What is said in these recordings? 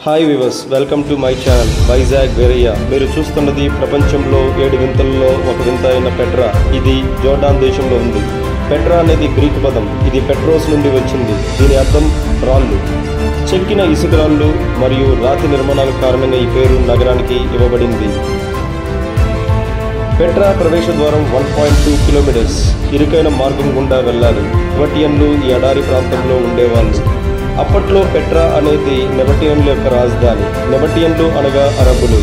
Hi viewers, welcome to my channel Vizag Verayya. మీరు చూస్తున్నది ప్రపంచంలో 7 వింతల్లో ఒక వింత అయిన పెట్రా. ఇది జోర్డాన్ దేశంలో ఉంది. పెట్రా అనేది గ్రీకు పదం. ఇది పెట్రోస్ నుండి వచ్చింది. దీని అర్థం రాళ్ళు. చెక్కిన ఇసుక రాళ్ళు మరియు రాతి నిర్మాణాల కారణంగా ఈ పేరు నగరానికి ఇవ్వబడింది. పెట్రా ప్రవేశ ద్వారం 1.2 కిలోమీటర్స్. ఇరుకైన మార్గం గుండా వెళ్ళాలి. నెబటియన్లు ఈ ఎడారి ప్రాంతంలో ఉండేవాళ్ళు. అప్పట్లో పెట్రా అనేది నెబటియన్ల యొక్క రాజధాని. నెబటియన్లు అనగా అరబ్బులు.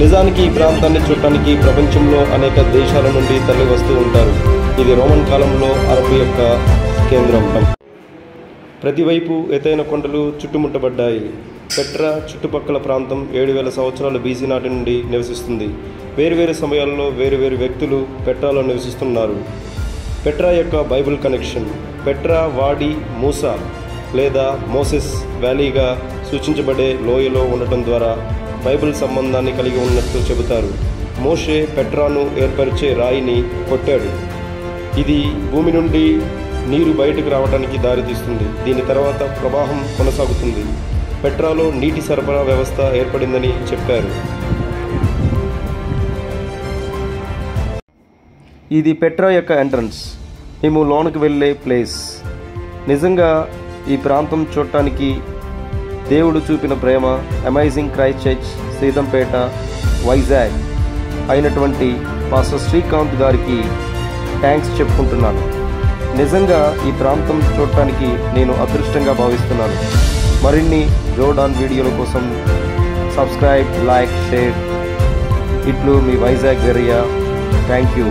నిజానికి ఈ ప్రాంతాన్ని చూడటానికి ప్రపంచంలో అనేక దేశాల నుండి తరలి వస్తూ ఉంటారు. ఇది రోమన్ కాలంలో అరబ్ యొక్క కేంద్రం. ప్రతివైపు ఎత్తైన కొండలు చుట్టుముట్టబడ్డాయి. పెట్రా చుట్టుపక్కల ప్రాంతం 7000 సంవత్సరాల బీసీ నాటి నుండి నివసిస్తుంది. వేరువేరు సమయాల్లో వేరువేరు వ్యక్తులు పెట్రాలో నివసిస్తున్నారు. పెట్రా యొక్క బైబిల్ కనెక్షన్. పెట్రా వాడి మూసా లేదా మోసెస్ వ్యాలీగా సూచించబడే లోయలో ఉండటం ద్వారా బైబిల్ సంబంధాన్ని కలిగి ఉన్నట్టు చెబుతారు. మోషే పెట్రాను ఏర్పరిచే రాయిని కొట్టాడు. ఇది భూమి నుండి నీరు బయటకు రావడానికి దారితీస్తుంది. దీని తర్వాత ప్రవాహం కొనసాగుతుంది. పెట్రాలో నీటి సరఫరా వ్యవస్థ ఏర్పడిందని చెప్పారు. ఇది పెట్రా యొక్క ఎంట్రన్స్. మేము లోనికి వెళ్ళే ప్లేస్. నిజంగా ఈ ప్రాంతం చూడటానికి దేవుడు చూపిన ప్రేమ, amazing Christ church, Seethampeta, Vizag అయినటువంటి పాస్టర్ శ్రీకాంత్ గారికి థ్యాంక్స్ చెప్పుకుంటున్నాను. నిజంగా ఈ ప్రాంతం చూడటానికి నేను అదృష్టంగా భావిస్తున్నాను. మరిన్ని జోర్డాన్ వీడియోల కోసం సబ్స్క్రైబ్, లైక్, షేర్. ఇట్లు మీ వైజాగ్ వెరయ్య. Thank you.